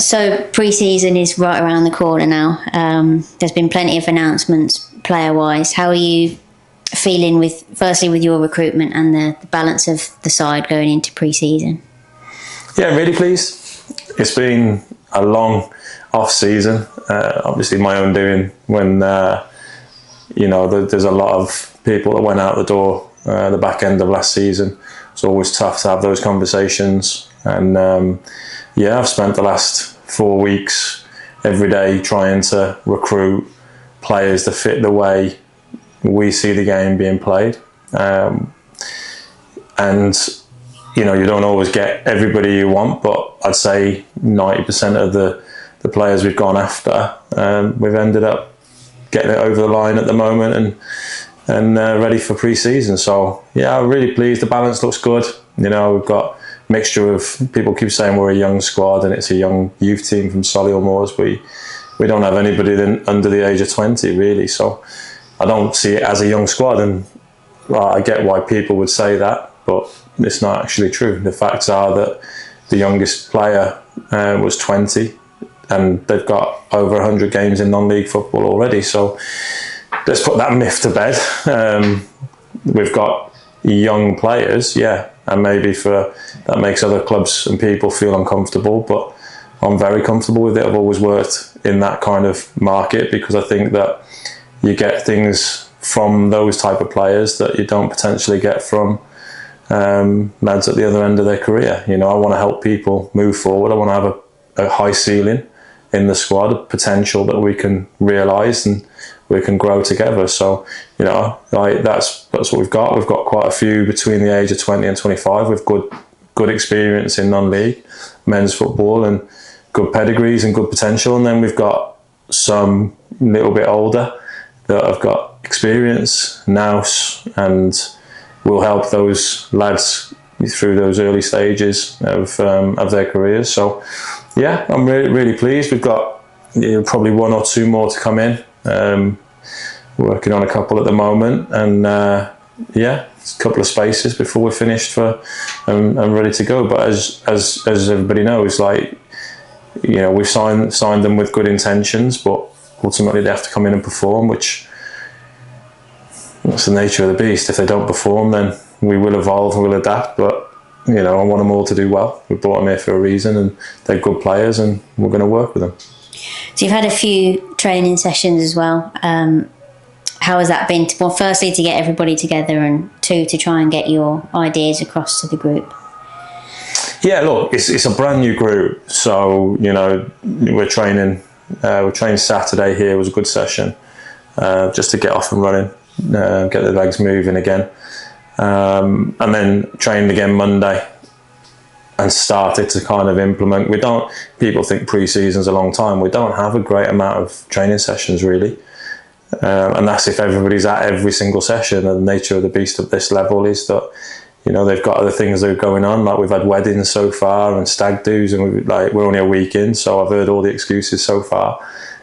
So pre-season is right around the corner now. There's been plenty of announcements player-wise. How are you feeling firstly with your recruitment and the balance of the side going into pre-season? Yeah, really pleased. It's been a long off-season. Obviously my own doing when, there's a lot of people that went out the door the back end of last season. It's always tough to have those conversations. And I've spent the last 4 weeks every day trying to recruit players that fit the way we see the game being played. You don't always get everybody you want, but I'd say 90% of the players we've gone after, we've ended up getting it over the line at the moment and ready for pre-season. So yeah, I'm really pleased. The balance looks good. We've got a mixture of, people keep saying we're a young squad and it's a young youth team from Solihull Moors. We don't have anybody under the age of 20 really. So I don't see it as a young squad, and I get why people would say that, but it's not actually true. The facts are that the youngest player was 20 and they've got over 100 games in non-league football already. So let's put that myth to bed. We've got young players, yeah, and maybe that makes other clubs and people feel uncomfortable, but I'm very comfortable with it. I've always worked in that kind of market because I think that you get things from those type of players that you don't potentially get from lads at the other end of their career. I want to help people move forward. I want to have a high ceiling in the squad, a potential that we can realise and we can grow together. So, that's what we've got. We've got quite a few between the age of 20 and 25 with good experience in non-league men's football and good pedigrees and good potential. And then we've got some a little bit older that have got experience, nous, and will help those lads through those early stages of their careers. So yeah, I'm really pleased. We've got probably one or two more to come in. Working on a couple at the moment, and it's a couple of spaces before we're finished and ready to go. But as everybody knows, we've signed them with good intentions, but ultimately they have to come in and perform, which that's the nature of the beast. If they don't perform, then we will evolve and we'll adapt. But I want them all to do well. We brought them here for a reason, and they're good players, and we're going to work with them. So you've had a few training sessions as well. How has that been? Well, firstly, to get everybody together, and two, to try and get your ideas across to the group. Yeah, look, it's a brand new group, so we're training. We're training Saturday here. It was a good session, just to get off and running, get the legs moving again, and then trained again Monday. And started to kind of implement. People think pre-season's a long time. We don't have a great amount of training sessions really. And that's if everybody's at every single session. And the nature of the beast at this level is that, they've got other things that are going on. Like we've had weddings so far and stag do's, and we're only a week in, so I've heard all the excuses so far.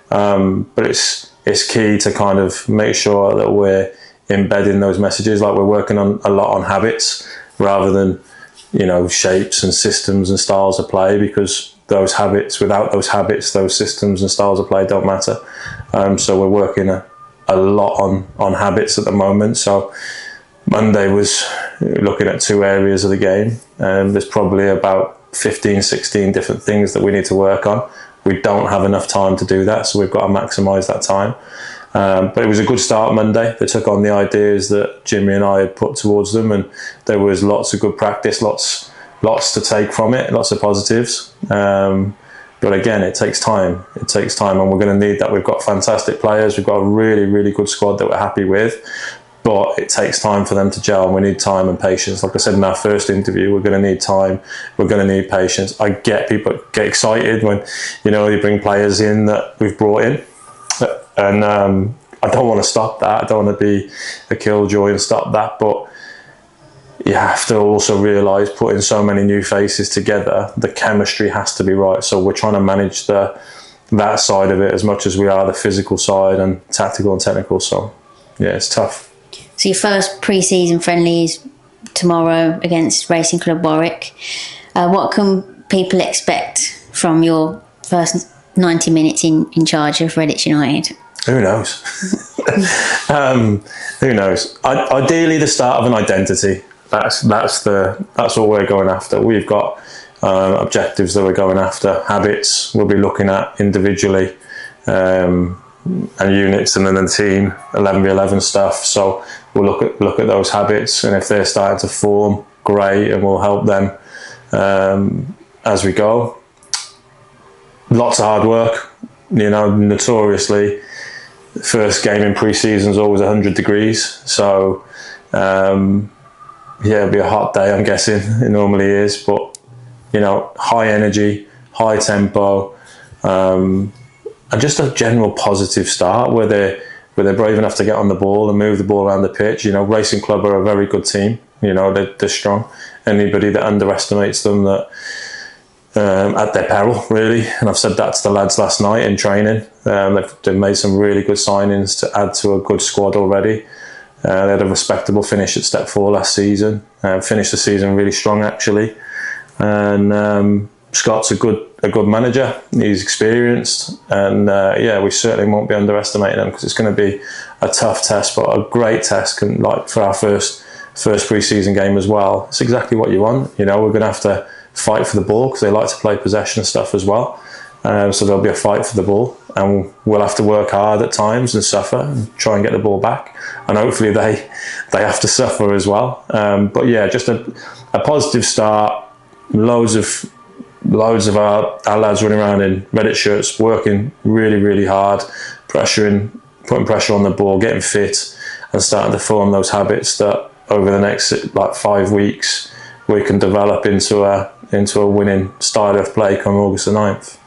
But it's key to kind of make sure that we're embedding those messages. Like we're working on a lot on habits rather than shapes and systems and styles of play, because without those habits, those systems and styles of play don't matter. So we're working a lot on habits at the moment. So Monday was looking at 2 areas of the game. There's probably about 15, 16 different things that we need to work on. We don't have enough time to do that, so we've got to maximise that time. But it was a good start Monday. They took on the ideas that Jimmy and I had put towards them, and there was lots of good practice, lots to take from it, lots of positives. But again, it takes time. It takes time, and we're going to need that. We've got fantastic players. We've got a really, really good squad that we're happy with. But it takes time for them to gel, and we need time and patience. Like I said in our first interview, we're going to need time. We're going to need patience. I get people get excited when you bring players in that we've brought in. And I don't want to stop that. I don't want to be a killjoy and stop that. But you have to also realise, putting so many new faces together, the chemistry has to be right. So we're trying to manage that side of it as much as we are the physical side and tactical and technical. So yeah, it's tough. So your first pre-season friendly is tomorrow against Racing Club Warwick. What can people expect from your first 90 minutes in charge of Redditch United? Who knows? Who knows? Ideally, the start of an identity. That's what we're going after. We've got objectives that we're going after. Habits we'll be looking at individually, and units, and then the team 11v11 stuff. So we'll look at those habits, and if they're starting to form, great, and we'll help them as we go. Lots of hard work. You know, notoriously, first game in pre-season is always 100 degrees. So yeah, it'll be a hot day, I'm guessing. It normally is, but you know, high energy, high tempo, and just a general positive start where they're brave enough to get on the ball and move the ball around the pitch. You know, Racing Club are a very good team. You know, they're strong. Anybody that underestimates them, that at their peril, really. And I've said that to the lads last night in training. They've made some really good signings to add to a good squad already. They had a respectable finish at Step 4 last season. Finished the season really strong, actually. And Scott's a good manager. He's experienced, and yeah, we certainly won't be underestimating him, because it's going to be a tough test, but a great test. And like for our first pre-season game as well, it's exactly what you want. You know, we're going to have to fight for the ball, because they like to play possession stuff as well. So there'll be a fight for the ball, and we'll have to work hard at times and suffer and try and get the ball back. And hopefully they have to suffer as well. But yeah, just a positive start. Loads of our lads running around in Reddit shirts, working really, really hard, putting pressure on the ball, getting fit, and starting to form those habits that over the next like 5 weeks we can develop into a winning style of play come August the 9th.